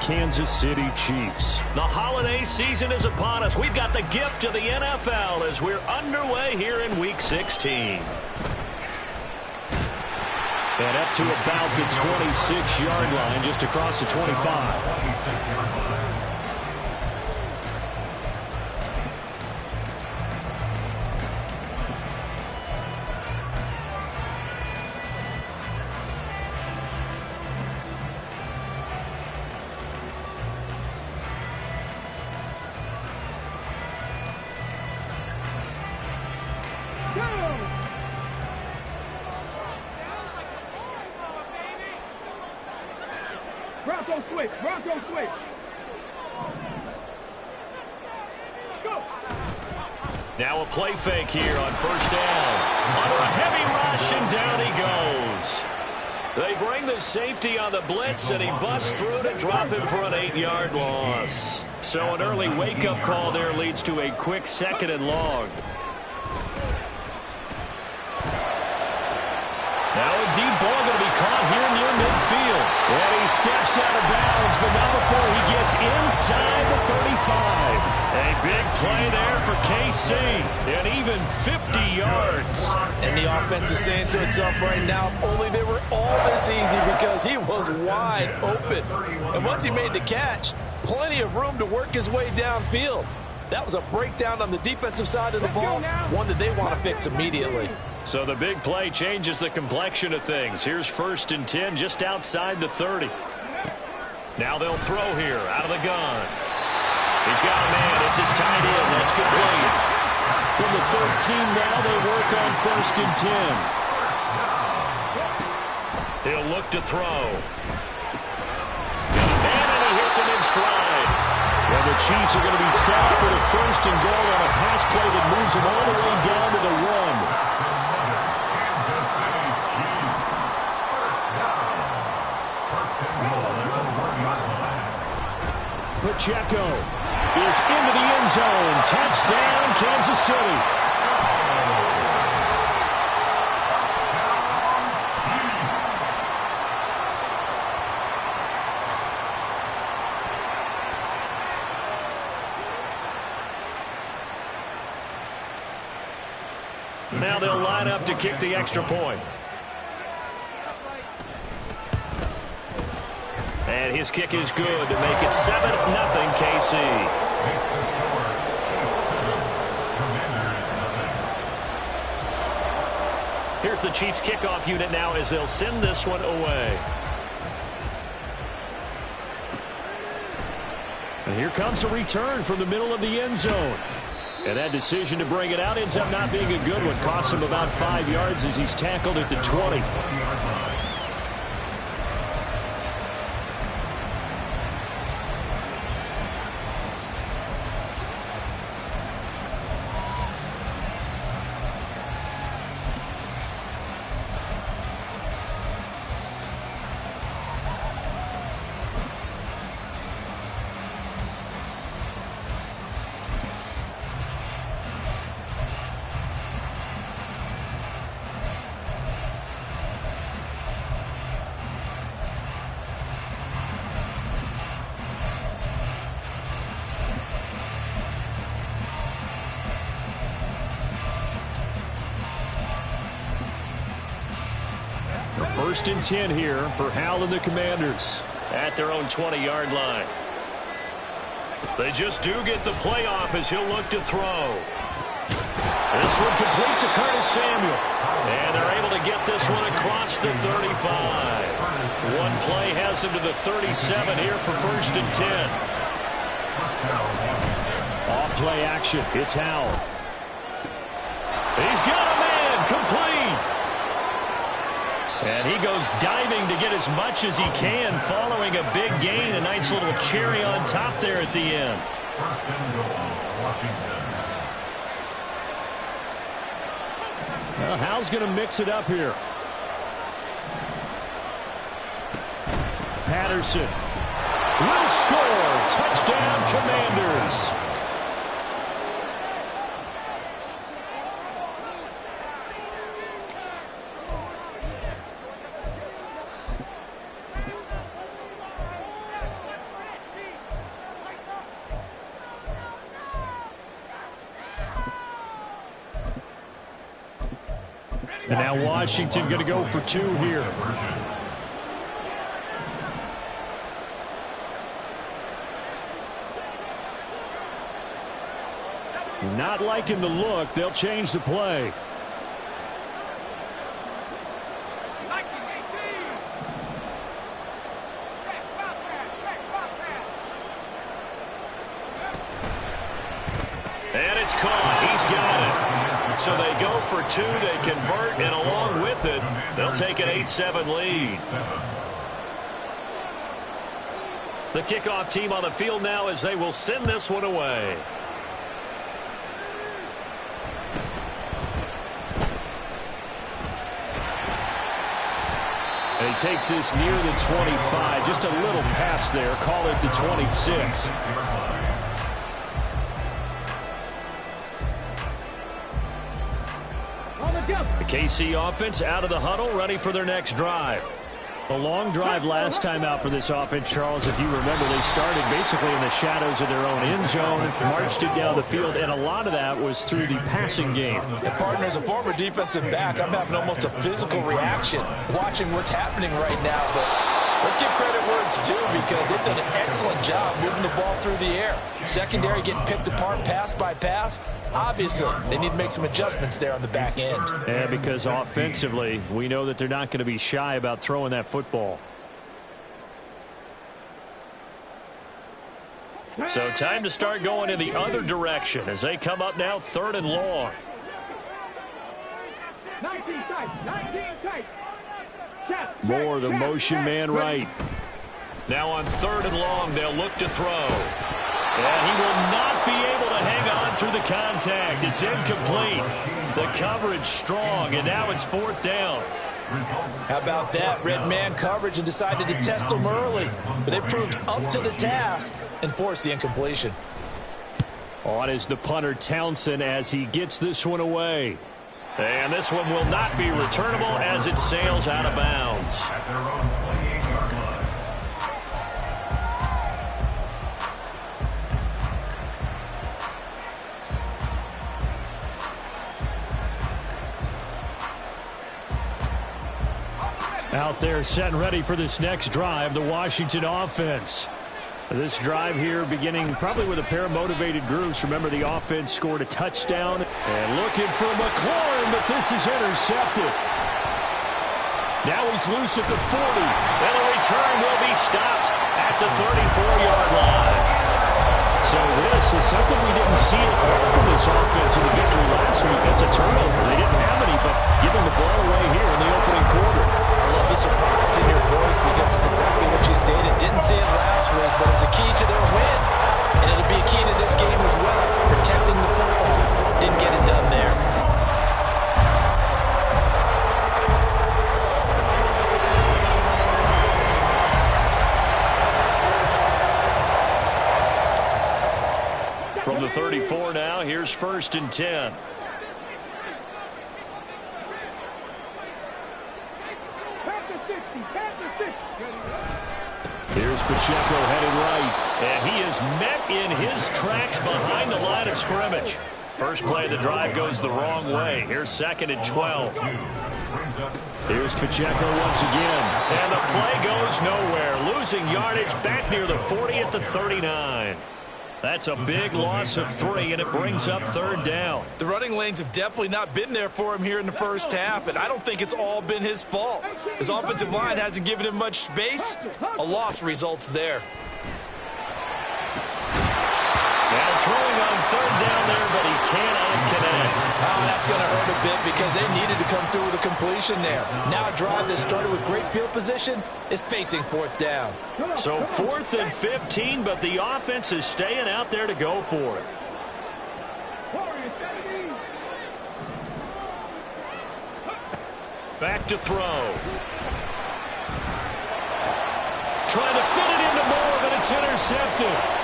Kansas City Chiefs. The holiday season is upon us. We've got the gift of the NFL as we're underway here in Week 16. And up to about the 26-yard line, just across the 25. Bronco switch. Bronco switch. Go. Now a play fake here on first down. Under a heavy rush, and down he goes. They bring the safety on the blitz, and he busts through to drop him for an 8-yard loss. So an early wake-up call there leads to a quick 2nd and long. Now a deep ball going to be caught here near midfield. And he steps out of bounds, but not before he gets inside the 35. A big play there for KC, and even 50 yards. And the offense is saying to itself right now, if only they were all this easy, because he was wide open. And once he made the catch, plenty of room to work his way downfield. That was a breakdown on the defensive side of the ball, one that they want to fix immediately. So the big play changes the complexion of things. Here's 1st and 10 just outside the 30. Now they'll throw here out of the gun. He's got a man. It's his tight end. That's complete. From the 13 now, they work on 1st and 10. He'll look to throw. And he hits him in stride. And the Chiefs are going to be set up with a 1st and goal on a pass play that moves them all the way down to the 1. Pacheco is into the end zone. Touchdown, Kansas City. Now they'll line up to kick the extra point. And his kick is good to make it 7-0 KC. Here's the Chiefs kickoff unit now as they'll send this one away. And here comes a return from the middle of the end zone. And that decision to bring it out ends up not being a good one. Costs him about 5 yards as he's tackled at the 20. First and 10 here for Hal and the Commanders. At their own 20-yard line. They just do get the playoff as he'll look to throw. This one complete to Curtis Samuel. And they're able to get this one across the 35. One play has him to the 37 here for 1st and 10. Off play action. It's Hal. He's got a man. Complete. And he goes diving to get as much as he can, following a big gain. A nice little cherry on top there at the end. Well, Hal's going to mix it up here. Patterson will score. Touchdown, Commanders. And now Washington going to go for 2 here. Not liking the look. They'll change the play. And it's caught. He's got it. So they go for 2. They convert, and along with it, they'll take an 8-7 lead. The kickoff team on the field now as they will send this one away. And he takes this near the 25. Just a little pass there. Call it the 26. The KC offense out of the huddle, ready for their next drive. A long drive last time out for this offense, Charles. If you remember, they started basically in the shadows of their own end zone, marched it down the field, and a lot of that was through the passing game. And partner, as a former defensive back, I'm having almost a physical reaction watching what's happening right now. But let's give credit where it's due because they've done an excellent job moving the ball through the air. Secondary getting picked apart pass by pass. Obviously, they need to make some adjustments there on the back end. And because offensively, we know that they're not going to be shy about throwing that football. So time to start going in the other direction as they come up now 3rd and long. 19 tight, 19 tight. More the motion man right. Now on 3rd and long, they'll look to throw. And he will not be able to hang on through the contact. It's incomplete. The coverage strong, and now it's 4th down. How about that? Red man coverage and decided to test them early. But they proved up to the task and forced the incompletion. On is the punter Townsend as he gets this one away. And this one will not be returnable as it sails out of bounds. Out there set and ready for this next drive, the Washington offense. This drive here beginning probably with a pair of motivated groups. Remember, the offense scored a touchdown. And looking for McLaurin, but this is intercepted. Now he's loose at the 40. And the return will be stopped at the 34-yard line. So this is something we didn't see at all from this offense in the victory last week. That's a turnover. They didn't have any, but giving the ball away here in the opening quarter. I love the surprise in your voice because it's exactly what you stated. Didn't see it last week, but it's a key to their win. And it'll be a key to this game as well. Protecting the football. Didn't get it done there. From the 34 now, here's 1st and 10. Here's Pacheco headed right. And he is met in his tracks behind the line of scrimmage. First play of the drive goes the wrong way. Here's 2nd and 12. Here's Pacheco once again. And the play goes nowhere. Losing yardage back near the 40 at the 39. That's a big loss of 3, and it brings up 3rd down. The running lanes have definitely not been there for him here in the first half, and I don't think it's all been his fault. His offensive line hasn't given him much space. A loss results there. Now throwing on 3rd down there, but he cannot connect. Oh, that's going to hurt a bit because they needed to come through with a completion there. Now a drive that started with great field position is facing 4th down. So 4th and 15, but the offense is staying out there to go for it. Back to throw. Trying to fit it into more, but it's intercepted.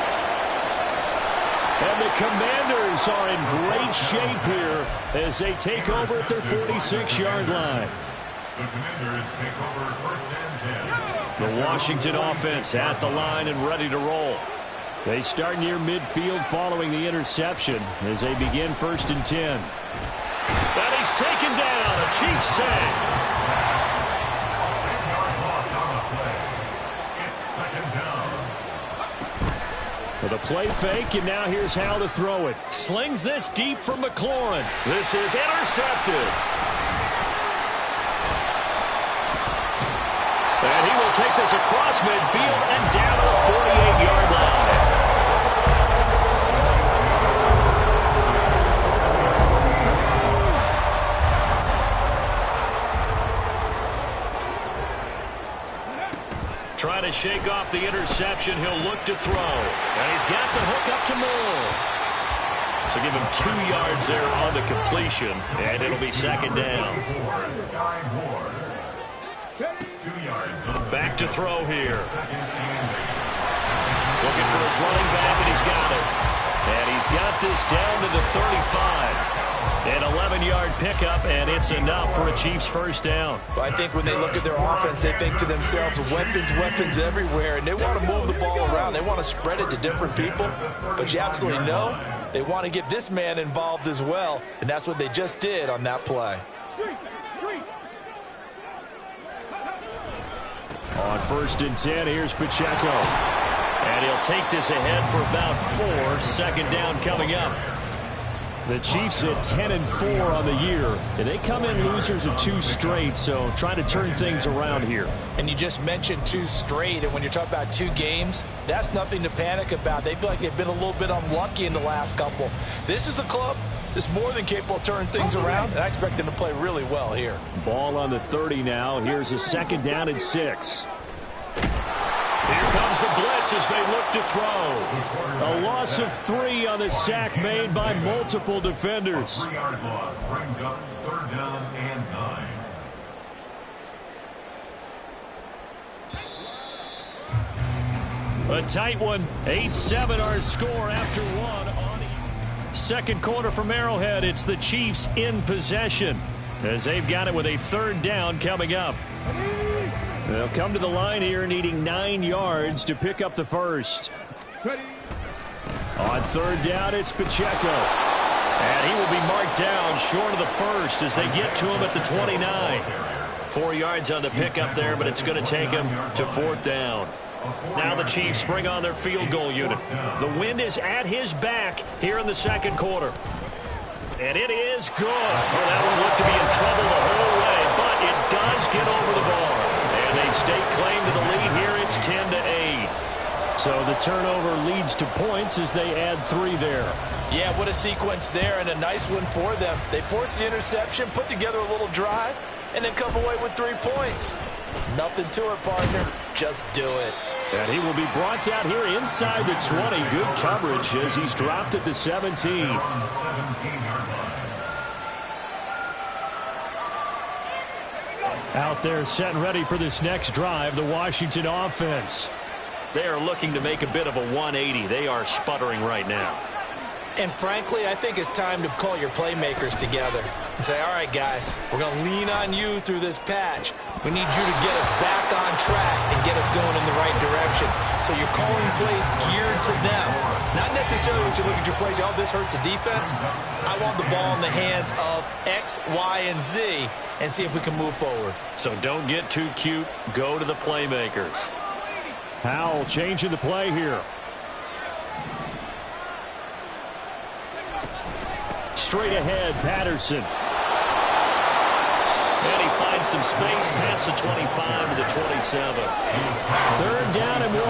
And the Commanders are in great shape here as they take over at their 46-yard line. The Commanders take over 1st and 10. The Washington offense at the line and ready to roll. They start near midfield following the interception as they begin 1st and 10. And he's taken down. Chiefs save. With a play fake, and now here's Hal to throw it. Slings this deep from McLaurin. This is intercepted. And he will take this across midfield and down to the 48-yard line. Trying to shake off the interception. He'll look to throw. And he's got the hook up to Moore. So give him 2 yards there on the completion. And it'll be second down. Back to throw here. Looking for his running back, and he's got it. And he's got this down to the 35. An 11-yard pickup, and it's enough for a Chiefs first down. Well, I think when they look at their offense, they think to themselves, weapons, weapons everywhere, and they want to move the ball around. They want to spread it to different people, but you absolutely know they want to get this man involved as well, and that's what they just did on that play. On 1st and 10, here's Pacheco. And he'll take this ahead for about 4. Second down coming up. The Chiefs at 10-4 on the year, and they come in losers of 2 straight, so trying to turn things around here. And you just mentioned 2 straight, and when you're talking about 2 games, that's nothing to panic about. They feel like they've been a little bit unlucky in the last couple. This is a club that's more than capable of turning things around, and I expect them to play really well here. Ball on the 30 now. Here's a second down and 6. Here comes the blitz as they look to throw. A loss of 3 on the sack made by multiple defenders. 3-yard loss brings up 3rd down and 9. A tight one. 8-7 our score after 1 on second quarter from Arrowhead. It's the Chiefs in possession as they've got it with a 3rd down coming up. They'll come to the line here needing 9 yards to pick up the first. On 3rd down, it's Pacheco. And he will be marked down short of the first as they get to him at the 29. 4 yards on the pickup there, but it's going to take him to 4th down. Now the Chiefs bring on their field goal unit. The wind is at his back here in the second quarter. And it is good. Oh, that one looked to be in trouble the whole way, but it does get over the bar. And they stake claim to the lead here. It's 10-8. So the turnover leads to points as they add 3 there. Yeah, what a sequence there, and a nice one for them. They forced the interception, put together a little drive, and then come away with 3 points. Nothing to it, partner. Just do it. And he will be brought down here inside the 20. Good coverage as he's dropped at the 17. Out there set and ready for this next drive, the Washington offense. They are looking to make a bit of a 180. They are sputtering right now. And frankly, I think it's time to call your playmakers together and say, all right, guys, we're going to lean on you through this patch. We need you to get us back on track and get us going in the right direction. So you're calling plays geared to them. Not necessarily when you look at your plays, oh, this hurts the defense. I want the ball in the hands of X, Y, and Z and see if we can move forward. So don't get too cute. Go to the playmakers. Howell changing the play here. Straight ahead, Patterson. And he finds some space past the 25 to the 27. 3rd down and 1.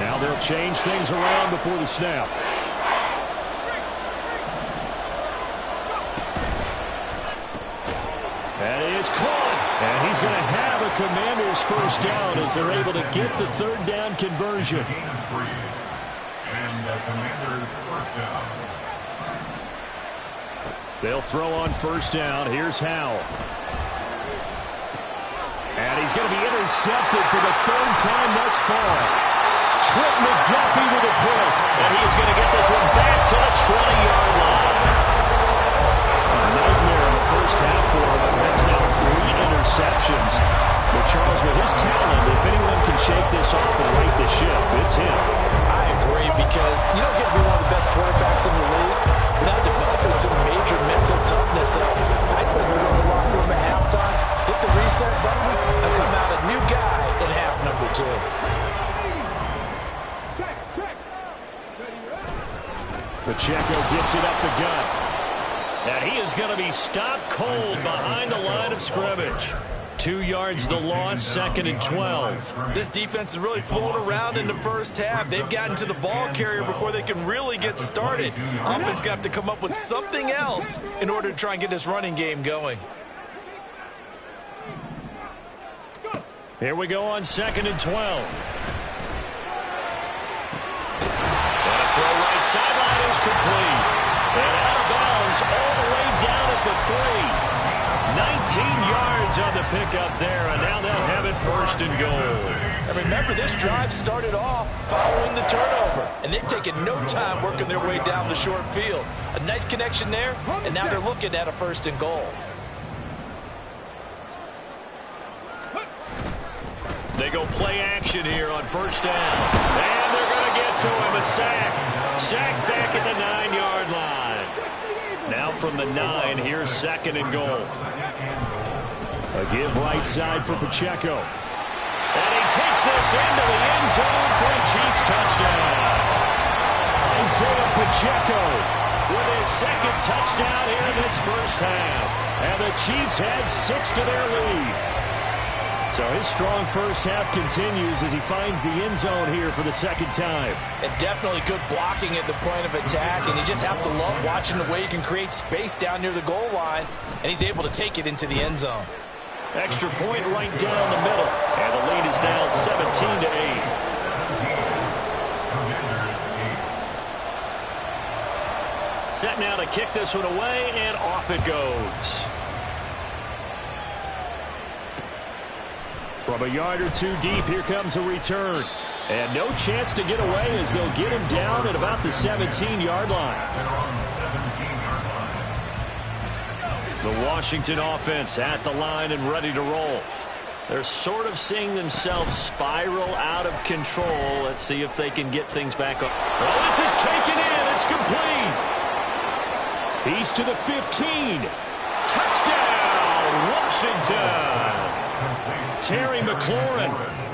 Now they'll change things around before the snap. That is caught. And he's going to have a Commander's first down as they're able to get the 3rd down conversion. And the Commanders first down. They'll throw on 1st down. Here's Howell. And he's going to be intercepted for the 3rd time thus far. Trent McDuffie with a pick. And he's going to get this one back to the 20-yard line. A nightmare in the first half for him. That's now 3 interceptions. But Charles, with his talent, if anyone can shake this off and right the ship, it's him. I agree, because you don't get to be one of the best quarterbacks in the league without developing some major mental toughness. So I expect we're going to the locker room at halftime, hit the reset button, and come out a new guy in half number 2. Pacheco gets it up the gut. And he is going to be stopped cold behind the line of scrimmage. 2 yards the loss, 2nd and 12. This defense is really fooling around in the first half. They've gotten to the ball carrier before they can really get started. Offense going to have to come up with something else in order to try and get this running game going. Here we go on 2nd and 12. And a throw right sideline is complete. And out of bounds all the way down at the 3. 19 yards on the pickup there, and now they'll have it 1st and goal. And remember, this drive started off following the turnover, and they've taken no time working their way down the short field. A nice connection there, and now they're looking at a 1st and goal. They go play action here on 1st down. And they're going to get to him, a sack. Sack back at the 9-yard line. Now from the 9, here's 2nd and goal. A give right side for Pacheco. And he takes this into the end zone for a Chiefs touchdown. Isaiah Pacheco With his 2nd touchdown here in this first half. And the Chiefs add 6 to their lead. So his strong first half continues as he finds the end zone here for the 2nd time. And definitely good blocking at the point of attack, and you just have to love watching the way he can create space down near the goal line, and he's able to take it into the end zone. Extra point right down the middle, and the lead is now 17-8. Set now to kick this one away, and off it goes. From a yard or 2 deep, here comes a return. And no chance to get away as they'll get him down at about the 17-yard line. The Washington offense at the line and ready to roll. They're sort of seeing themselves spiral out of control. Let's see if they can get things back up. Well, this is taken in. It's complete. He's to the 15. Touchdown, Washington. Terry McLaurin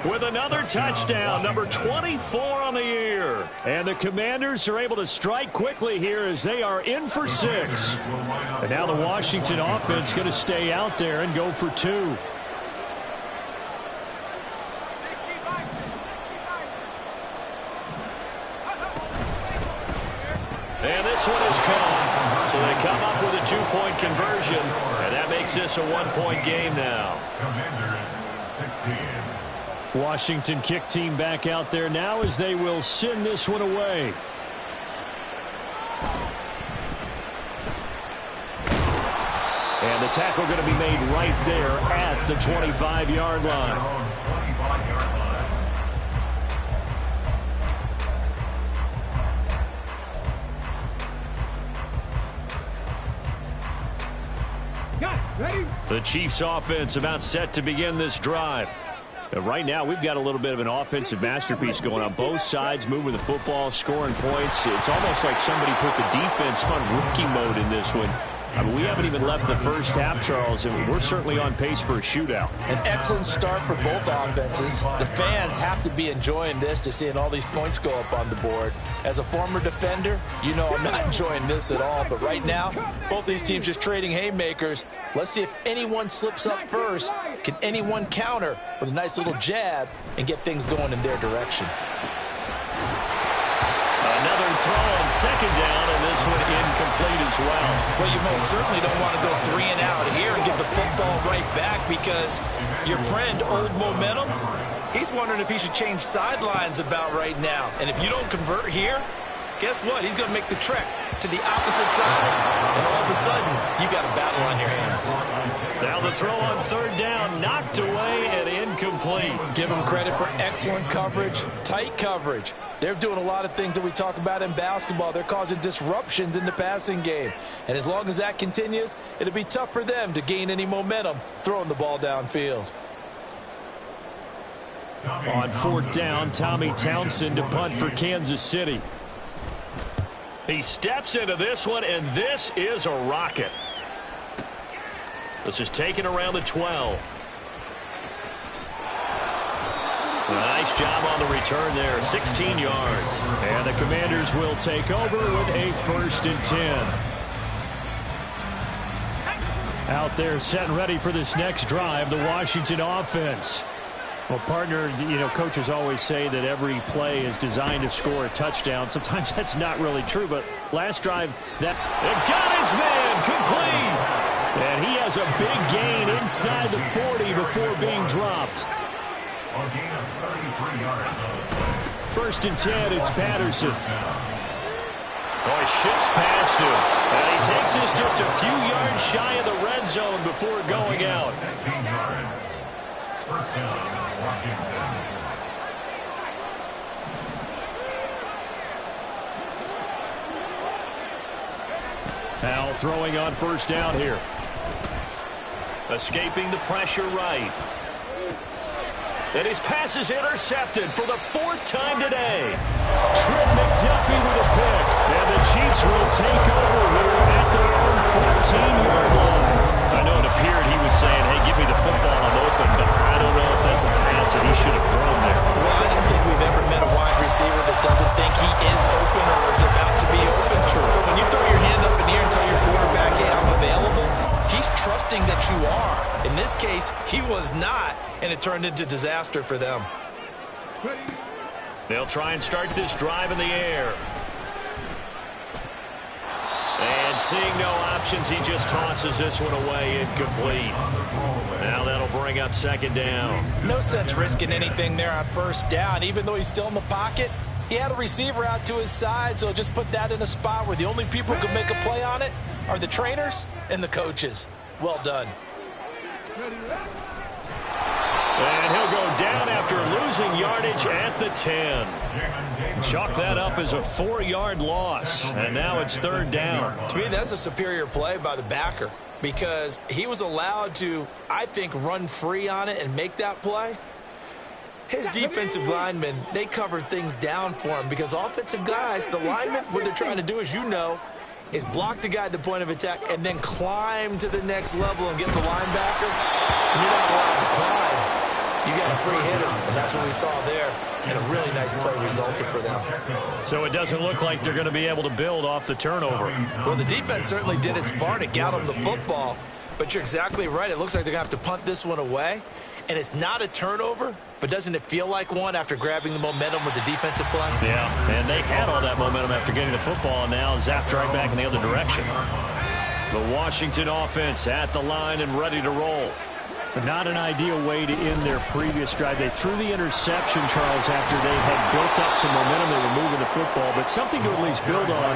with another touchdown, number 24 on the year. And the Commanders are able to strike quickly here as they are in for 6. And now the Washington offense going to stay out there and go for 2. And this one is caught. So they come up with a 2-point conversion, and that makes this a 1-point game now. Commanders 16. Washington kick team back out there now as they will send this one away. And the tackle going to be made right there at the 25-yard line. The Chiefs offense about set to begin this drive. And right now we've got a little bit of an offensive masterpiece going on. Both sides moving the football, scoring points. It's almost like somebody put the defense on rookie mode in this one. I mean, we haven't even left the first half, Charles, and we're certainly on pace for a shootout. An excellent start for both offenses. The fans have to be enjoying this to seeing all these points go up on the board. As a former defender, you know I'm not enjoying this at all. But right now, both these teams just trading haymakers. Let's see if anyone slips up first. Can anyone counter with a nice little jab and get things going in their direction? Another throw on 2nd down, and this one incomplete as well. Well, you most certainly don't want to go 3 and out here and get the football right back, because your friend, Old Momentum, he's wondering if he should change sidelines about right now. And if you don't convert here, guess what? He's going to make the trek to the opposite side, and all of a sudden, you've got a battle on your hands. Now the throw on 3rd down, knocked away and incomplete. Give them credit for excellent coverage, tight coverage. They're doing a lot of things that we talk about in basketball. They're causing disruptions in the passing game. And as long as that continues, it'll be tough for them to gain any momentum throwing the ball downfield. On 4th down, Tommy Townsend to punt for Kansas City. He steps into this one, and this is a rocket. This is taken around the 12. Nice job on the return there, 16 yards. And the Commanders will take over with a 1st and 10. Out there set and ready for this next drive, the Washington offense. Well, partner, coaches always say that every play is designed to score a touchdown. Sometimes that's not really true, but last drive, it got his man complete. And he has a big gain inside the 40 before being dropped. A gain of 33 yards. 1st and 10, it's Patterson. Oh, he shifts past him. And he takes this just a few yards shy of the red zone before going out. 16 yards. 1st down, Washington. Now throwing on 1st down here. Escaping the pressure right. And his pass is intercepted for the 4th time today. Trent McDuffie with a pick. And the Chiefs will take over here at their own 14-yard line. I know it appeared he was saying, hey, give me the football, I'm open, but I don't know if that's a pass that he should have thrown there. Well, I don't think we've ever met a wide receiver that doesn't think he is open or is about to be open. So when you throw your hand up in the air and tell your quarterback, hey, I'm available, he's trusting that you are. In this case, he was not, and it turned into disaster for them. They'll try and start this drive in the air. And seeing no options, he just tosses this one away incomplete. Now that'll bring up 2nd down. No sense risking anything there on 1st down. Even though he's still in the pocket, he had a receiver out to his side, so just put that in a spot where the only people who can make a play on it are the trainers and the coaches. Well done. And he'll go down after losing yardage at the 10. Chalk that up as a 4-yard loss, and now it's 3rd down. To me, that's a superior play by the backer because he was allowed to, I think, run free on it and make that play. His defensive linemen, they covered things down for him because offensive guys, the linemen, what they're trying to do, as you know, is block the guy at the point of attack and then climb to the next level and get the linebacker. And you're not allowed to climb. You got a free hitter, and that's what we saw there. And a really nice play resulted for them. So it doesn't look like they're going to be able to build off the turnover. Well, the defense certainly did its part. It got them the football. But you're exactly right. It looks like they're going to have to punt this one away. And it's not a turnover, but doesn't it feel like one after grabbing the momentum with the defensive play? Yeah, and they had all that momentum after getting the football, and now zapped right back in the other direction. The Washington offense at the line and ready to roll. But not an ideal way to end their previous drive. They threw the interception, Charles, after they had built up some momentum. They were moving the football, but something to at least build on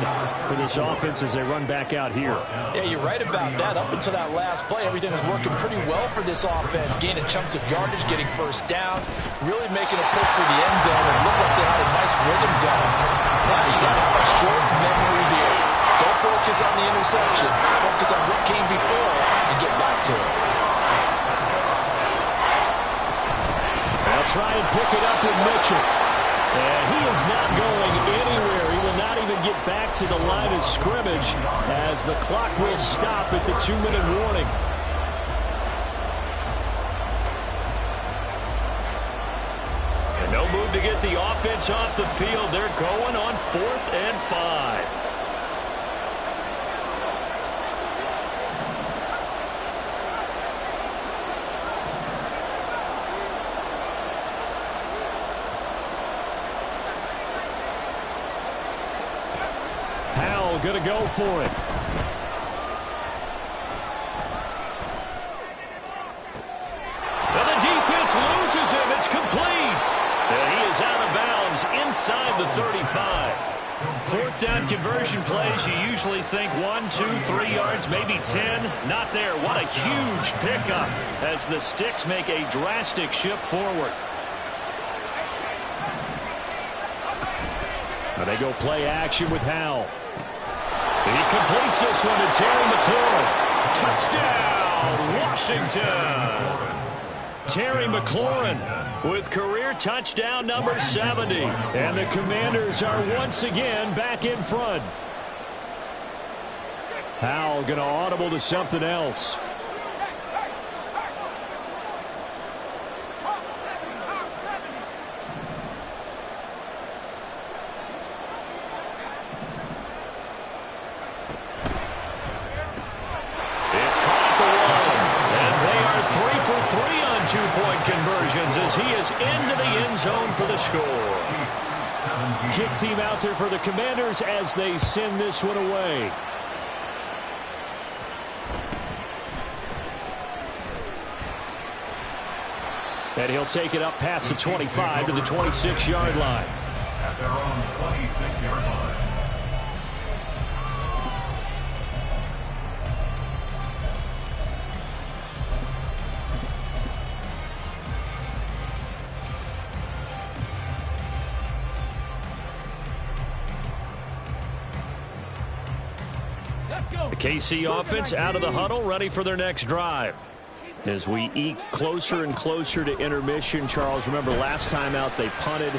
for this offense as they run back out here. Yeah, you're right about that. Up until that last play, everything was working pretty well for this offense, gaining chunks of yardage, getting 1st downs, really making a push for the end zone, and looked like they had a nice rhythm going. Now you got a short memory here. Don't focus on the interception. Focus on what came before and get back to it. They'll try and pick it up with Mitchell. And he is not going anywhere. He will not even get back to the line of scrimmage as the clock will stop at the 2-minute warning. And no move to get the offense off the field. They're going on 4th and 5. Going to go for it. And the defense loses him. It's complete. And he is out of bounds inside the 35. 4th down conversion plays, you usually think 1, 2, 3 yards, maybe 10. Not there. What a huge pickup as the Sticks make a drastic shift forward. Now they go play action with Howell. He completes this one to Terry McLaurin. Touchdown, Washington. Terry McLaurin with career touchdown number 70. And the Commanders are once again back in front. Howell going to audible to something else. It's caught at the 1. And they are 3 for 3 on two-point conversions as he is into the end zone for the score. Kick team out there for the Commanders as they send this one away. And he'll take it up past the 25 to the 26-yard line. At their own 26-yard line. The KC offense out of the huddle, ready for their next drive. As we eke closer and closer to intermission, Charles, remember last time out they punted.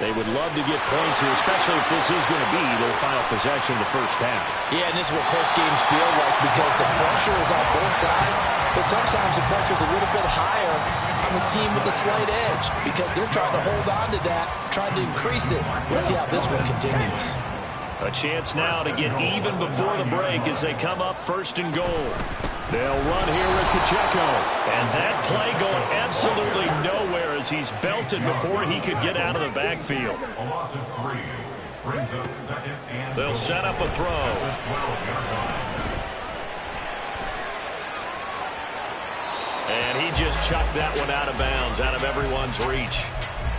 They would love to get points here, especially if this is going to be their final possession of the first half. Yeah, and this is what close games feel like because the pressure is on both sides, but sometimes the pressure is a little bit higher on the team with the slight edge because they're trying to hold on to that, trying to increase it. Let's see how this one continues. A chance now to get even before the break as they come up 1st and goal. They'll run here with Pacheco. And that play going absolutely nowhere as he's belted before he could get out of the backfield. A loss of 3. Brings up 2nd and They'll set up a throw. 12-yard line. And he just chucked that one out of bounds, out of everyone's reach.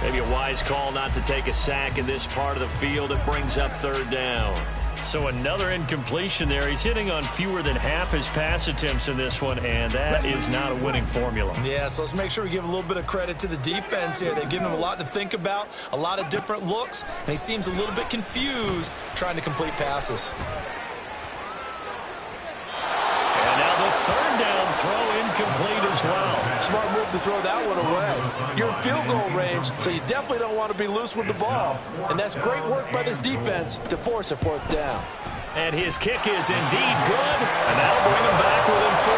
Maybe a wise call not to take a sack in this part of the field. It brings up 3rd down. So another incompletion there. He's hitting on fewer than half his pass attempts in this one, and that is not a winning formula. Yeah, so let's make sure we give a little bit of credit to the defense here. They've given him a lot to think about, a lot of different looks, and he seems a little bit confused trying to complete passes. And now the 3rd down throw incomplete as well. Smart move to throw that one away. You're in field goal range, so you definitely don't want to be loose with the ball. And that's great work by this defense to force a 4th down. And his kick is indeed good, and that'll bring him back within 4.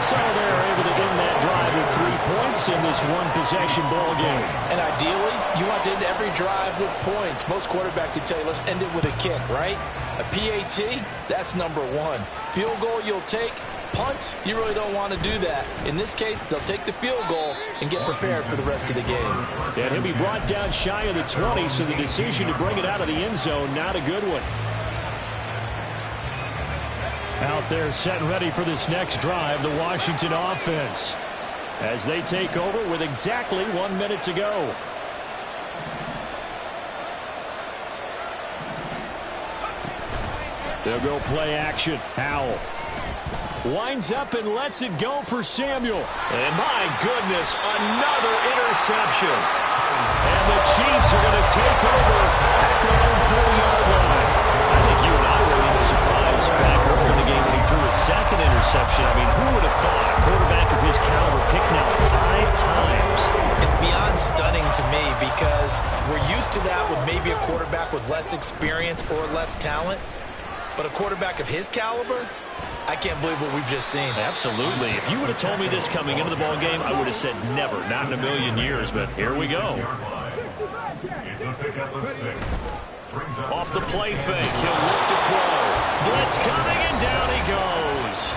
So they're able to end that drive with 3 points in this one-possession ball game. And ideally, you want to end every drive with points. Most quarterbacks would tell you, let's end it with a kick, right? A PAT, that's number 1. Field goal you'll take. Punts, you really don't want to do that. In this case, they'll take the field goal and get prepared for the rest of the game. And he'll be brought down shy of the 20, so the decision to bring it out of the end zone, not a good one. Out there set and ready for this next drive, the Washington offense, as they take over with exactly 1 minute to go. They'll go play action. Howell winds up and lets it go for Samuel. And my goodness, another interception. And the Chiefs are going to take over at their own 40-yard line. I think you and I were a little surprised back earlier in the game when he threw his 2nd interception. I mean, who would have thought a quarterback of his caliber picked now 5 times? It's beyond stunning to me because we're used to that with maybe a quarterback with less experience or less talent. But a quarterback of his caliber, I can't believe what we've just seen. Absolutely. If you would have told me this coming into the ball game, I would have said never, not in a million years. But here we go. It's a pick up of 6. Brings up Off the play fake, he'll look to throw. Blitz coming, and down he goes.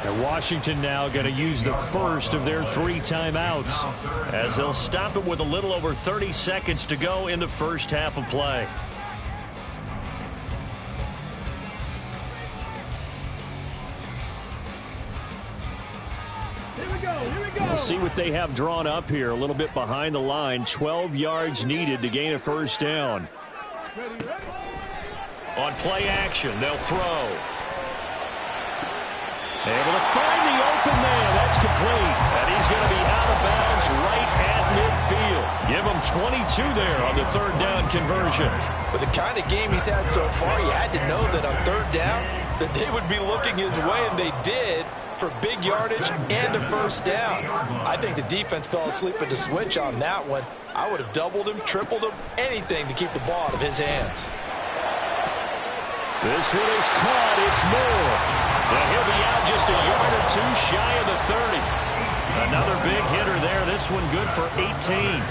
And Washington now going to use the first of their 3 timeouts, as they'll stop it with a little over 30 seconds to go in the first half of play. We'll see what they have drawn up here. A little bit behind the line. 12 yards needed to gain a 1st down. On play action, they'll throw. Able to find the open man. That's complete. And he's going to be out of bounds right at midfield. Give him 22 there on the 3rd down conversion. With the kind of game he's had so far, you had to know that on 3rd down that they would be looking his way, and they did, for big yardage and a 1st down. I think the defense fell asleep at the switch on that one. I would have doubled him, tripled him, anything to keep the ball out of his hands. This one is caught. It's Moore. And he'll be out just a yard or two shy of the 30. Another big hitter there. This one good for 18.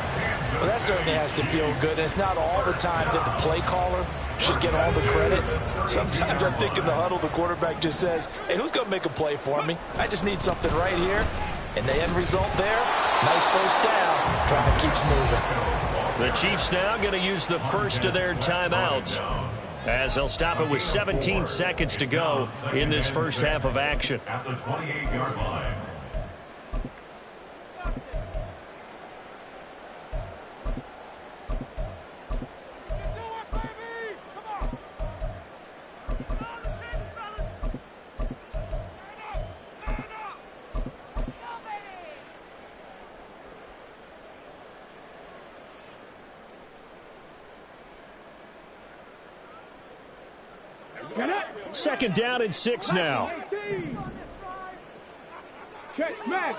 Well, that certainly has to feel good. It's not all the time that the play caller should get all the credit. Sometimes I think in the huddle, the quarterback just says, hey, who's going to make a play for me? I just need something right here. And the end result there, nice first down. Drive keeps moving. The Chiefs now going to use the first of their timeouts, as they'll stop it with 17 seconds to go in this first half of action. At the 28-yard line. Second down and 6 now. Check man.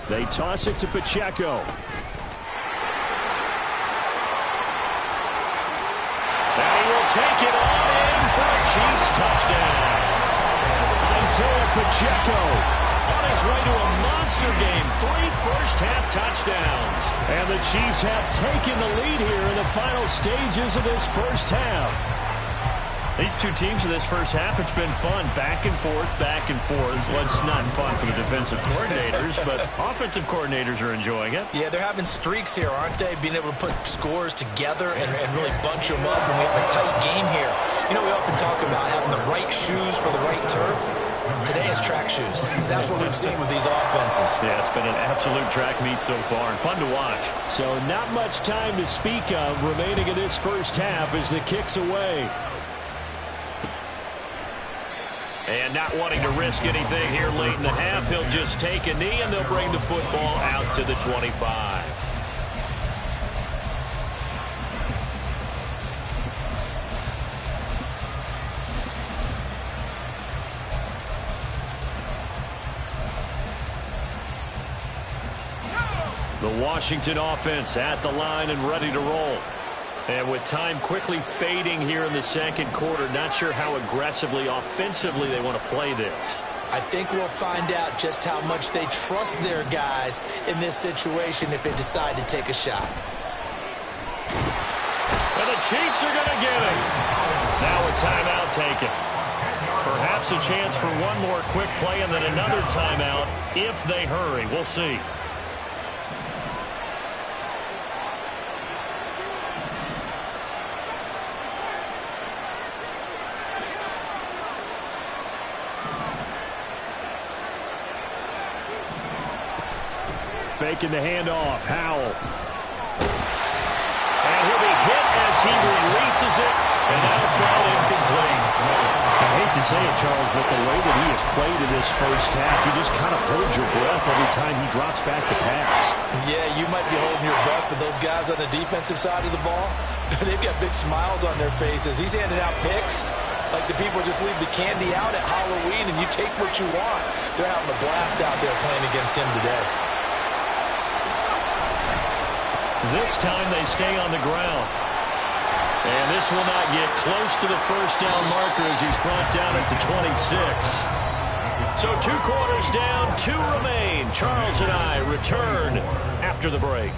They toss it to Pacheco. And he will take it on in for a Chiefs touchdown. Isaiah Pacheco On his way to a monster game, 3 first-half touchdowns. And the Chiefs have taken the lead here in the final stages of this first half. These two teams in this first half, it's been fun. Back and forth, back and forth. Well, it's not fun for the defensive coordinators, but offensive coordinators are enjoying it. Yeah, they're having streaks here, aren't they? Being able to put scores together and really bunch them up. And we have a tight game here. You know, we often talk about having the right shoes for the right turf. Today is track shoes. That's what we've seen with these offenses. Yeah, it's been an absolute track meet so far and fun to watch. So not much time to speak of remaining in this first half as the kick's away. And not wanting to risk anything here late in the half, he'll just take a knee and they'll bring the football out to the 25. The Washington offense at the line and ready to roll. And with time quickly fading here in the second quarter, not sure how aggressively, offensively they want to play this. I think we'll find out just how much they trust their guys in this situation if they decide to take a shot. And the Chiefs are going to get him. Now a timeout taken. Perhaps a chance for one more quick play and then another timeout if they hurry. We'll see. Faking the handoff. Howell. And he'll be hit as he releases it, and that'll fall incomplete. I hate to say it, Charles, but the way that he has played in this first half, you just kind of hold your breath every time he drops back to pass. Yeah, you might be holding your breath, but those guys on the defensive side of the ball, they've got big smiles on their faces. He's handing out picks like the people just leave the candy out at Halloween and you take what you want. They're having a blast out there playing against him today. This time they stay on the ground. And this will not get close to the first down marker as he's brought down at the 26. So 2 quarters down, 2 remain. Charles and I return after the break.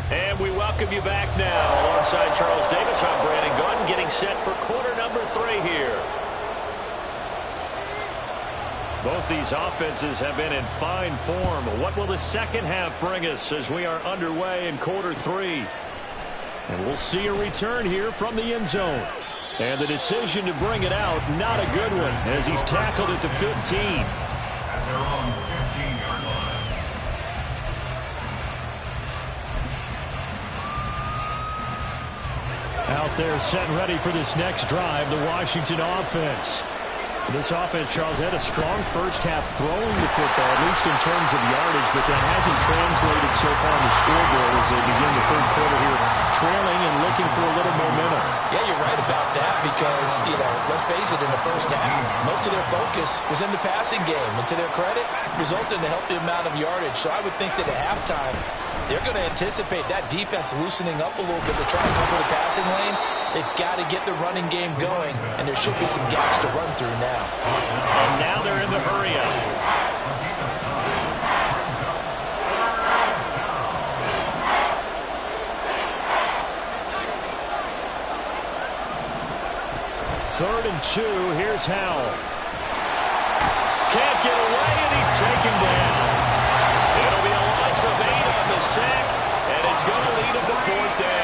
And we welcome you back now. Alongside Charles Davis, I'm Brandon Gaudin, getting set for quarter number 3 here. Both these offenses have been in fine form. What will the second half bring us as we are underway in quarter 3? And we'll see a return here from the end zone. And the decision to bring it out, not a good one, as he's tackled at the 15. At their own 15-yard line. Out there set and ready for this next drive, the Washington offense. This offense, Charles, had a strong first half throwing the football, at least in terms of yardage, but that hasn't translated so far on the scoreboard as they begin the third quarter here, trailing and looking for a little momentum. Yeah, you're right about that because, let's face it, in the first half, most of their focus was in the passing game. And to their credit, resulted in a healthy amount of yardage. So I would think that at halftime, they're going to anticipate that defense loosening up a little bit to try to cover the passing lanes. They've got to get the running game going, and there should be some gaps to run through now. And now they're in the hurry-up. Third and 2. Here's Howell. Can't get away, and he's taken down. It'll be a loss of 8 on the sack, and it's going to lead him to 4th down.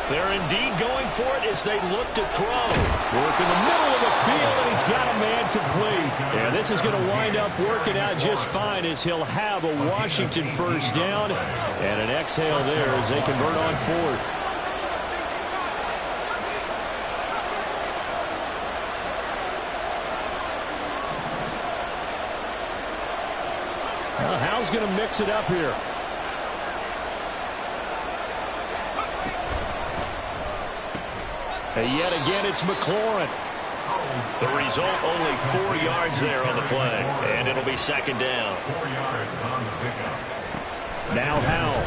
They're indeed going for it as they look to throw. Work in the middle of the field, and he's got a man complete. And this is going to wind up working out just fine as he'll have a Washington first down and an exhale there as they convert on 4th. Well, Howell's going to mix it up here. And yet again, it's McLaurin. The result, only 4 yards there on the play. And it'll be 2nd down. 4 yards on the pickup. Now Howell.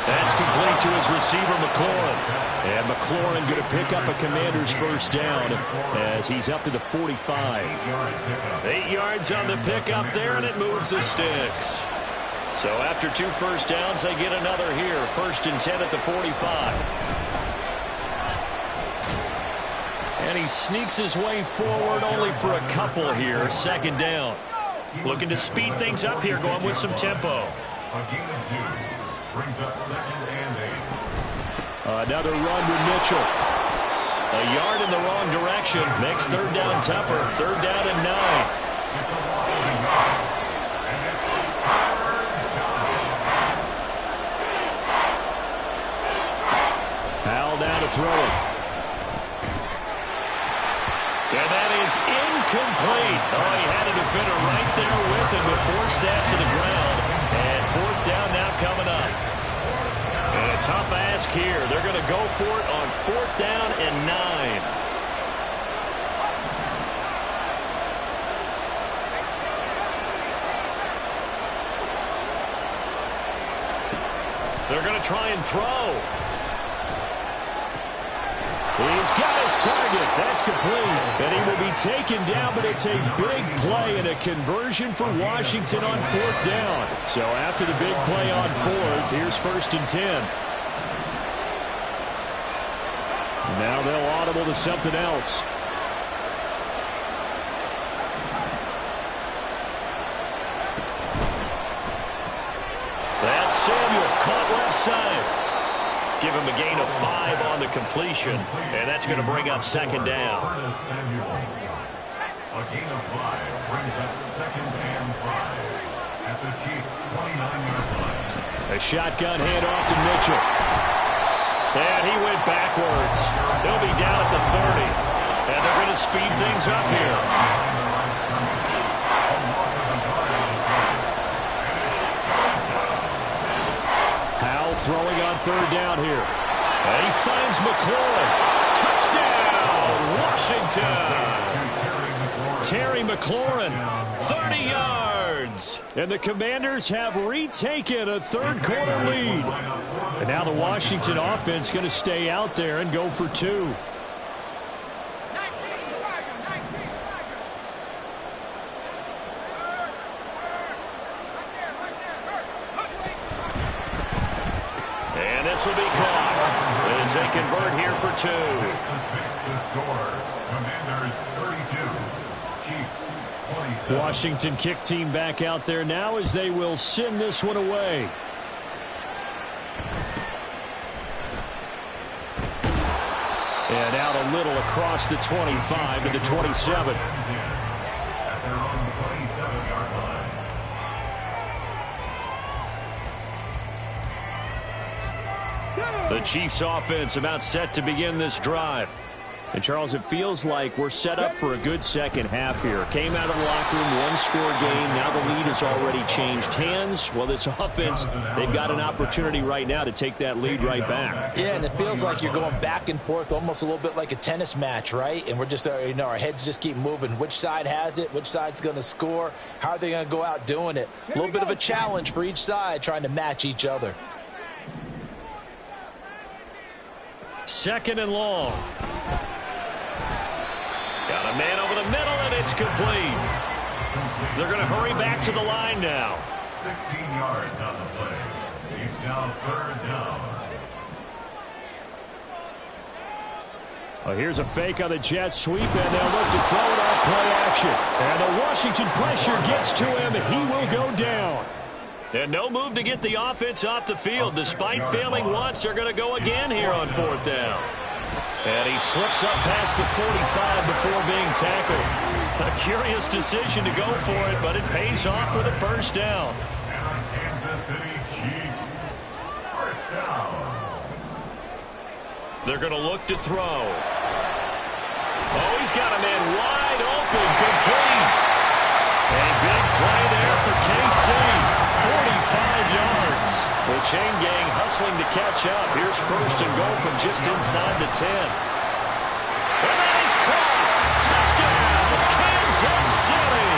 That's complete to his receiver, McLaurin. And McLaurin going to pick up a Commander's first down as he's up to the 45. 8 yards on the pickup there, and it moves the sticks. So after 2 first downs, they get another here. 1st and 10 at the 45. And he sneaks his way forward only for a couple here. 2nd down. Looking to speed things up here, going with some tempo. A gain of 2 brings up 2nd and 8. Another run with Mitchell. A yard in the wrong direction. Makes 3rd down tougher. 3rd down and 9. It's a loss of a yard. And it's 3rd down. Howell down to throw it. And that is incomplete. Oh, he had a defender right there with him to force that to the ground. And 4th down now coming up. And a tough ask here. They're going to go for it on 4th down and 9. They're going to try and throw. He's got his target. That's complete. And he will be taken down, but it's a big play and a conversion for Washington on 4th down. So after the big play on 4th, here's 1st and 10. Now they'll audible to something else. That's Samuel caught left side. Give him a gain of 5 on the completion, and that's going to bring up 2nd down. A gain of 5 brings up 2nd and 5 at the Chiefs' 29-yard line. A shotgun handoff to Mitchell. And he went backwards. They'll be down at the 30, and they're going to speed things up here. Howell throwing on 3rd down here. And he finds McLaurin. Touchdown, Washington. Terry McLaurin, 30 yards. And the Commanders have retaken a 3rd quarter lead. And now the Washington offense going to stay out there and go for 2. This will be caught as they convert here for 2. This makes the score. Commanders 32, Chiefs 27. Washington kick team back out there now as they will send this one away. And out a little across the 25 to the 27. At their own 27-yard line. The Chiefs offense about set to begin this drive. And, Charles, it feels like we're set up for a good second half here. Came out of the locker room, one-score game. Now the lead has already changed hands. Well, this offense, they've got an opportunity right now to take that lead right back. Yeah, and it feels like you're going back and forth almost a little bit like a tennis match, right? And we're just, our heads just keep moving. Which side has it? Which side's going to score? How are they going to go out doing it? A little bit of a challenge for each side trying to match each other. Second and long. Got a man over the middle, and it's complete. They're going to hurry back to the line now. 16 yards on the play. It's now third down. Well, here's a fake on the jet sweep, and they'll look to throw it off play action. And the Washington pressure gets to him, and he will go down. And no move to get the offense off the field. Despite failing once, they're going to go again here on fourth down. And he slips up past the 45 before being tackled. A curious decision to go for it, but it pays off for the first down. And the Kansas City Chiefs. First down. They're going to look to throw. Oh, he's got a man wide open, complete. A big play there for KC. 45 yards. The chain gang hustling to catch up. Here's first and goal from just inside the 10. And that is caught. Touchdown, Kansas City.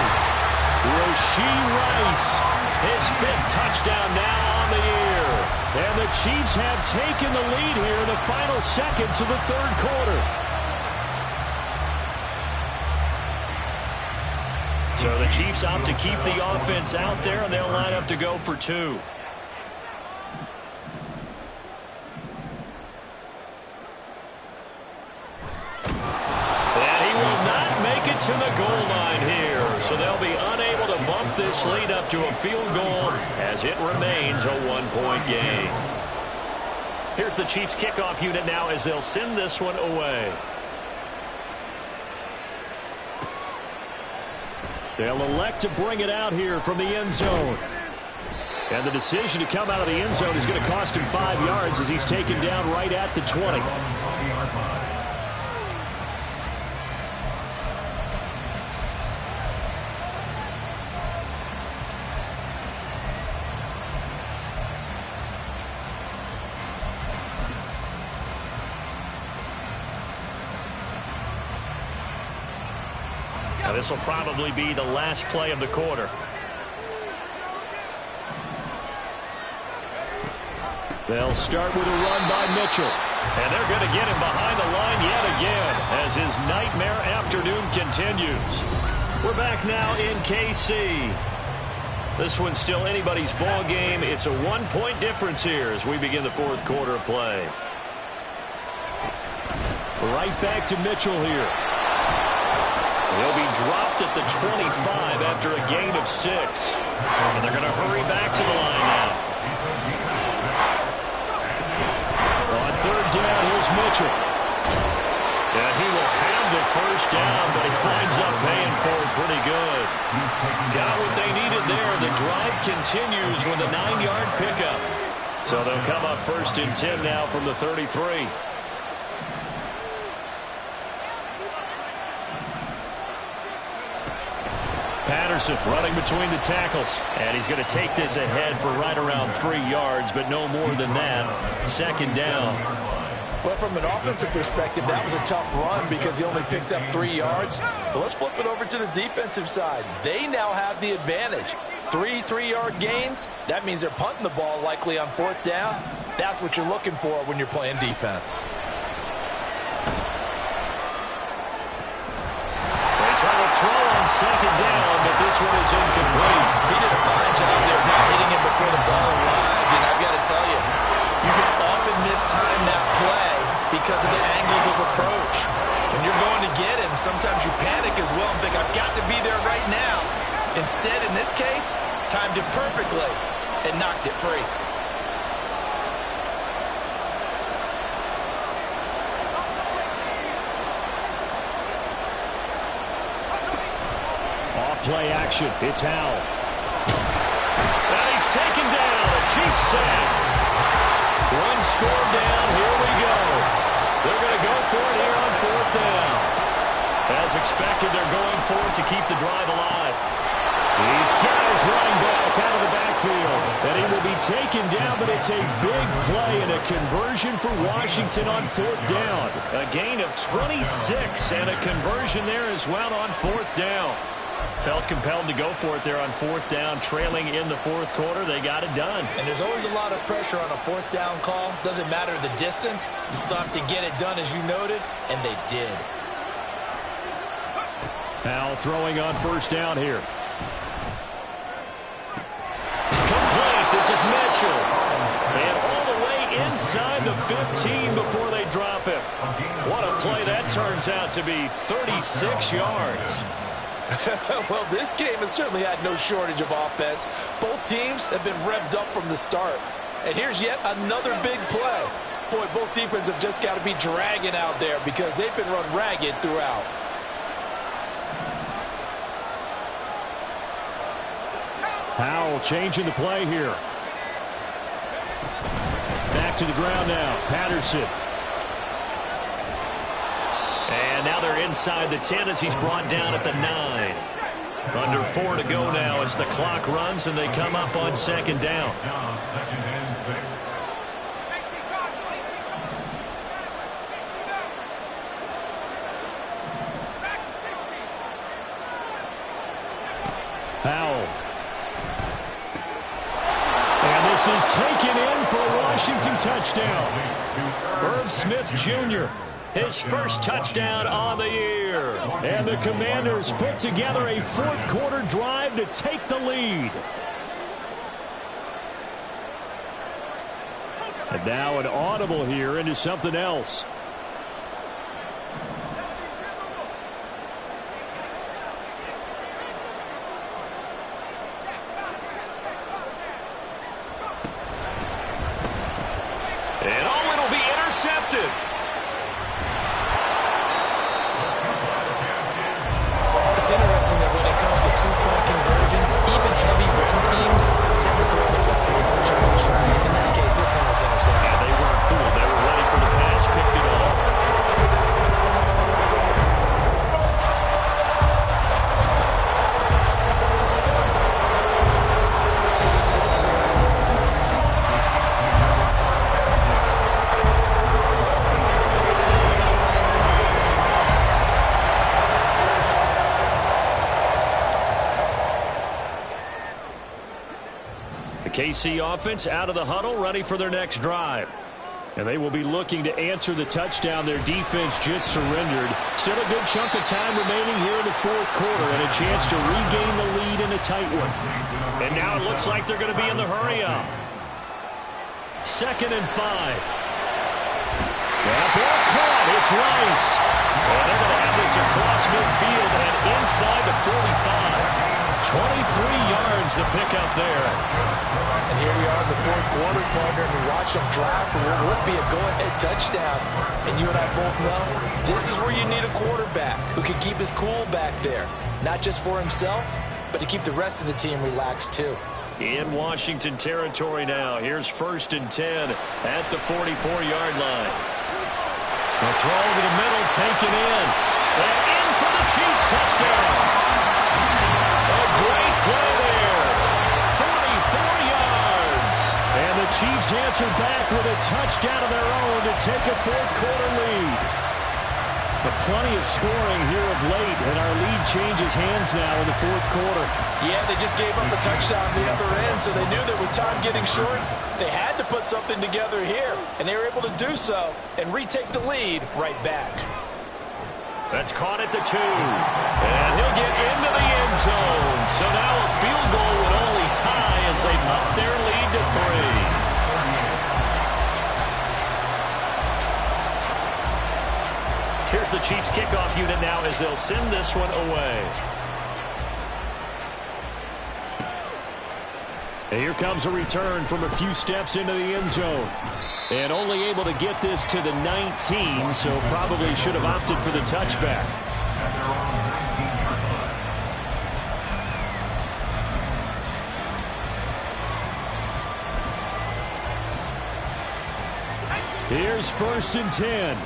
Rashee Rice, His fifth touchdown now on the year. and the Chiefs have taken the lead here in the final seconds of the third quarter. So the Chiefs opt to keep the offense out there, and they'll line up to go for two. And he will not make it to the goal line here. So they'll be unable to bump this lead up to a field goal as it remains a one-point game. Here's the Chiefs kickoff unit now as they'll send this one away. They'll elect to bring it out here from the end zone. And the decision to come out of the end zone is going to cost him 5 yards as he's taken down right at the 20. Now this will probably be the last play of the quarter. They'll start with a run by Mitchell. And they're going to get him behind the line yet again as his nightmare afternoon continues. We're back now in KC. This one's still anybody's ball game. It's a one-point difference here as we begin the fourth quarter of play. Right back to Mitchell here. He'll be dropped at the 25 after a gain of 6. And they're going to hurry back to the line now. On third down, here's Mitchell. And he will have the first down, but he winds up paying for it pretty good. Got what they needed there. The drive continues with a 9-yard pickup. So they'll come up first and 10 now from the 33. Patterson running between the tackles. And he's going to take this ahead for right around 3 yards, but no more than that. Second down. Well, from an offensive perspective, that was a tough run because he only picked up 3 yards. But let's flip it over to the defensive side. They now have the advantage. 3 3-yard gains. That means they're punting the ball likely on fourth down. That's what you're looking for when you're playing defense. Trying to throw on second down, but this one is incomplete. He did a fine job there not hitting it before the ball arrived. And I've got to tell you, you can often mistime that play because of the angles of approach. When you're going to get him, sometimes you panic as well and think, I've got to be there right now. Instead, in this case, timed it perfectly and knocked it free. Play action. It's Howell. And he's taken down. A Chiefs sack. One score down. Here we go. They're going to go for it here on fourth down. As expected, they're going for it to keep the drive alive. He's got his running back out of the backfield. And he will be taken down, but it's a big play and a conversion for Washington on fourth down. A gain of 26 and a conversion there as well on fourth down. Felt compelled to go for it there on fourth down, trailing in the fourth quarter. They got it done. And there's always a lot of pressure on a fourth down call. Doesn't matter the distance. You still have to get it done, as you noted, and they did. Now throwing on first down here. Complete. This is Mitchell. And all the way inside the 15 before they drop him. What a play that turns out to be. 36 yards. Well, this game has certainly had no shortage of offense. Both teams have been revved up from the start. And here's yet another big play. Boy, both defenses have just got to be dragging out there because they've been run ragged throughout. Powell changing the play here. Back to the ground now. Patterson. And now they're inside the 10 as he's brought down at the 9. Under 4 to go now as the clock runs and they come up on second down. Now second and 6. Powell. And this is taken in for a Washington touchdown. Irv Smith Jr., his first touchdown on the year. And the Commanders put together a fourth quarter drive to take the lead. And now an audible here into something else. And oh, it'll be intercepted. It's interesting that when it comes to two-point conversions, even heavy run teams tend to throw the ball in these situations. In this case, this one was intercepted. Yeah, they weren't fooled. They were ready for the pass, picked it off. KC offense out of the huddle, ready for their next drive. And they will be looking to answer the touchdown their defense just surrendered. Still a good chunk of time remaining here in the fourth quarter and a chance to regain the lead in a tight one. And now it looks like they're going to be in the hurry-up. 2nd and 5. That ball caught. It's Rice. And they're going to have this across midfield and inside the 45. 23 yards to pick up there. And here we are in the fourth quarter, partner, and we watch them drive for what would be a go-ahead touchdown. And you and I both know this is where you need a quarterback who can keep his cool back there. Not just for himself, but to keep the rest of the team relaxed too. In Washington territory now. Here's 1st and 10 at the 44-yard line. The throw to the middle, taken in. And in for the Chiefs touchdown. A great play there. 44 yards. And the Chiefs answer back with a touchdown of their own to take a fourth quarter lead. But plenty of scoring here of late, and our lead changes hands now in the fourth quarter. Yeah, they just gave up a touchdown on the other end, so they knew that with time getting short, they had to put something together here. And they were able to do so and retake the lead right back. That's caught at the 2. And he'll get into the end zone. So now a field goal would only tie as they up their lead to 3. Here's the Chiefs kickoff unit now as they'll send this one away. And here comes a return from a few steps into the end zone. And only able to get this to the 19, so probably should have opted for the touchback. Here's 1st and 10.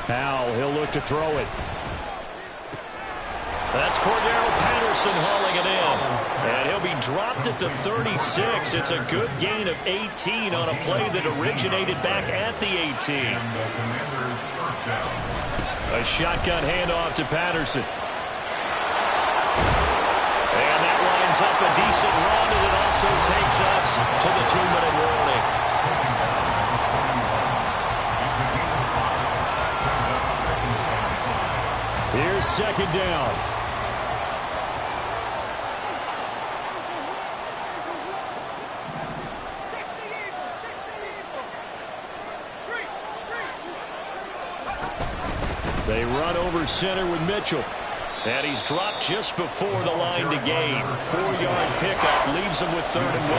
Howell, he'll look to throw it. That's Cordero Patterson hauling it in. And he'll be dropped at the 36. It's a good gain of 18 on a play that originated back at the 18. A shotgun handoff to Patterson. And that lines up a decent run, and it also takes us to the 2-minute warning. Here's second down. They run over center with Mitchell. And he's dropped just before the line to gain. 4-yard pickup leaves him with 3rd and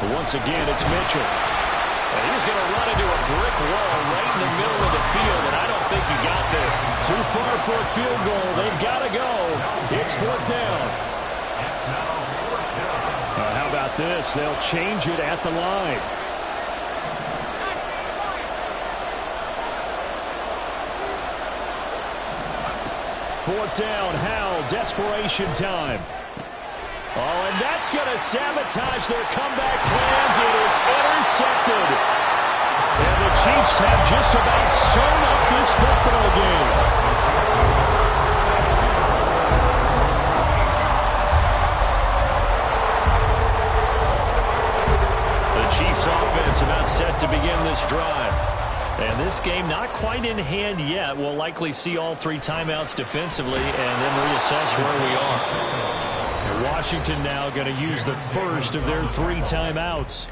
1. Once again, it's Mitchell. And he's going to run into a brick wall right in the middle of the field, and I don't think he got there. Too far for a field goal. They've got to go. It's 4th down. How about this? They'll change it at the line. Fourth down, Howell, desperation time. Oh, and that's going to sabotage their comeback plans. It is intercepted. And the Chiefs have just about sewn up this football game. The Chiefs offense about set to begin this drive. And this game not quite in hand yet. We'll likely see all 3 timeouts defensively and then reassess where we are. Washington now going to use the first of their 3 timeouts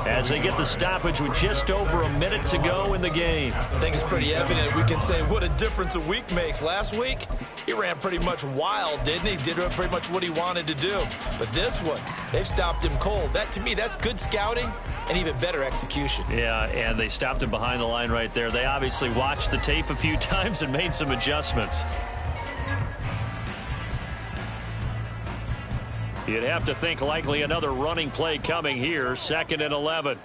as they get the stoppage with just over a minute to go in the game. I think it's pretty evident. We can say what a difference a week makes. Last week, he ran pretty much wild, didn't he? Did pretty much what he wanted to do. But this one, they've stopped him cold. That, to me, that's good scouting and even better execution. Yeah, and they stopped him behind the line right there. They obviously watched the tape a few times and made some adjustments. You'd have to think likely another running play coming here. 2nd and 11.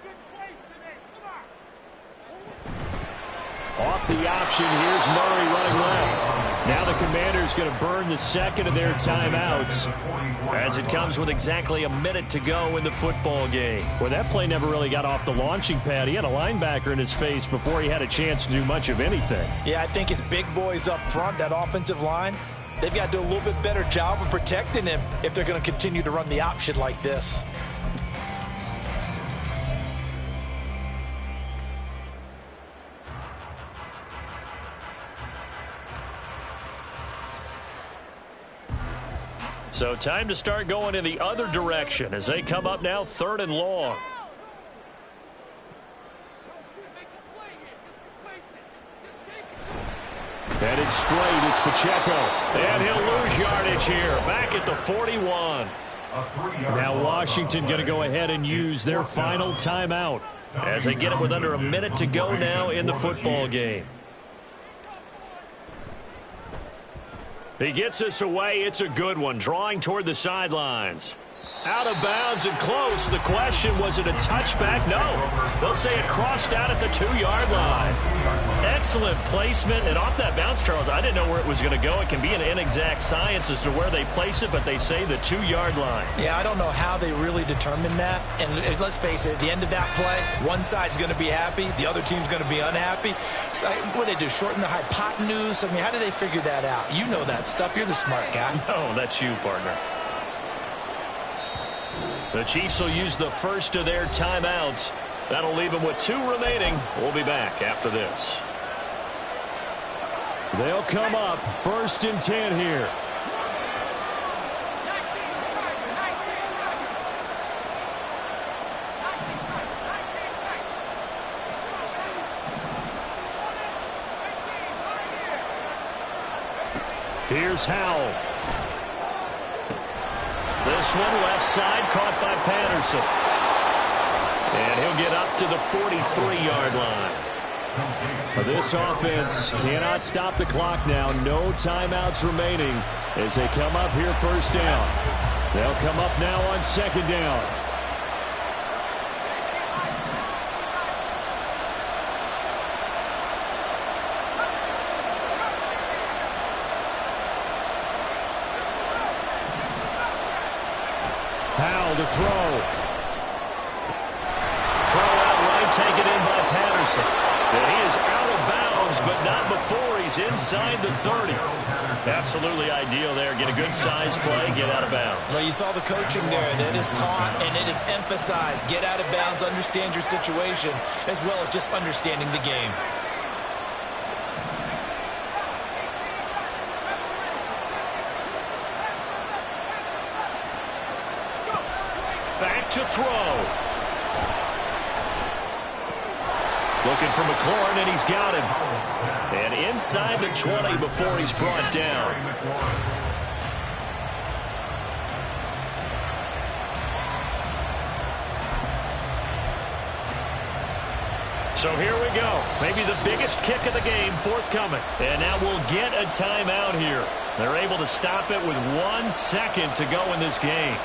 Off the option, here's Murray running left. Now the Commanders going to burn the second of their timeouts as it comes with exactly a minute to go in the football game. Well, that play never really got off the launching pad. He had a linebacker in his face before he had a chance to do much of anything. Yeah, I think his big boys up front, that offensive line, they've got to do a little bit better job of protecting him if they're going to continue to run the option like this. So time to start going in the other direction as they come up now 3rd and long. Headed straight, it's Pacheco. And he'll lose yardage here, back at the 41. Now Washington going to go ahead and use their final timeout as they get it with under a minute to go now in the football game. He gets this away. It's a good one, drawing toward the sidelines. Out of bounds and close. The question, was it a touchback? No. They'll say it crossed out at the 2-yard line. Excellent placement. And off that bounce, Charles, I didn't know where it was going to go. It can be an inexact science as to where they place it, but they say the 2-yard line. Yeah, I don't know how they really determined that. And let's face it, at the end of that play, one side's going to be happy, the other team's going to be unhappy. It's like, what do they do, shorten the hypotenuse? I mean, how do they figure that out? You know that stuff. You're the smart guy. No, that's you, partner. The Chiefs will use the first of their timeouts. That'll leave them with 2 remaining. We'll be back after this. They'll come up 1st and 10 here. Here's Howell. This one left side, caught by Patterson. And he'll get up to the 43-yard line. This offense cannot stop the clock now. No timeouts remaining as they come up here first down. They'll come up now on second down. Powell to throw. Throw out right, taken in by Patterson. And he is out of bounds, but not before he's inside the 30. Absolutely ideal there. Get a good size play, get out of bounds. Well, you saw the coaching there. That is taught and it is emphasized. Get out of bounds, understand your situation, as well as just understanding the game. Back to throw. Looking for McLaurin, and he's got him. And inside the 20 before he's brought down. So here we go. Maybe the biggest kick of the game forthcoming. And now we'll get a timeout here. They're able to stop it with 1 second to go in this game.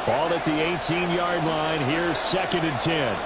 Ball at the 18-yard line. Here's 2nd and 10.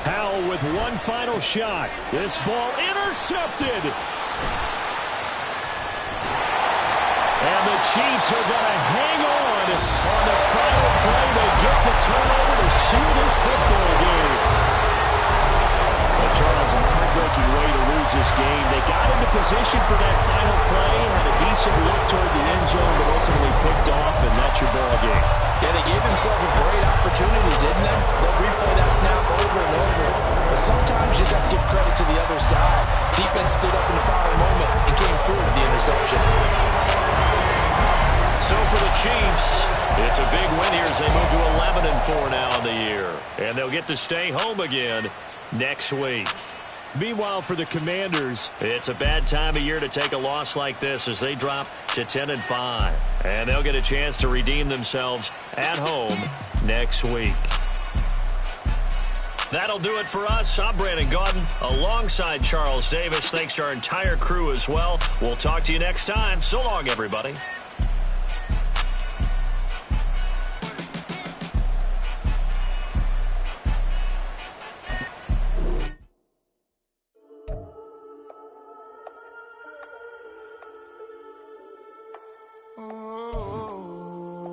Powell with one final shot. This ball intercepted. And the Chiefs are going to hang on the final play to get the turnover to seal this football game. Well, Charles, a heartbreaking way to lose this game. They got into position for that final play, had a decent look toward the end zone, but ultimately picked off, and that's your ball game. Yeah, they gave themselves a great opportunity, didn't they? They'll replay that snap over and over. But sometimes you just have to give credit to the other side. Defense stood up in the final moment and came through with the interception. So for the Chiefs, it's a big win here as they move to 11-4 now in the year. And they'll get to stay home again next week. Meanwhile, for the Commanders, it's a bad time of year to take a loss like this as they drop to 10-5. And they'll get a chance to redeem themselves at home next week. That'll do it for us. I'm Brandon Gaudin alongside Charles Davis. Thanks to our entire crew as well. We'll talk to you next time. So long, everybody.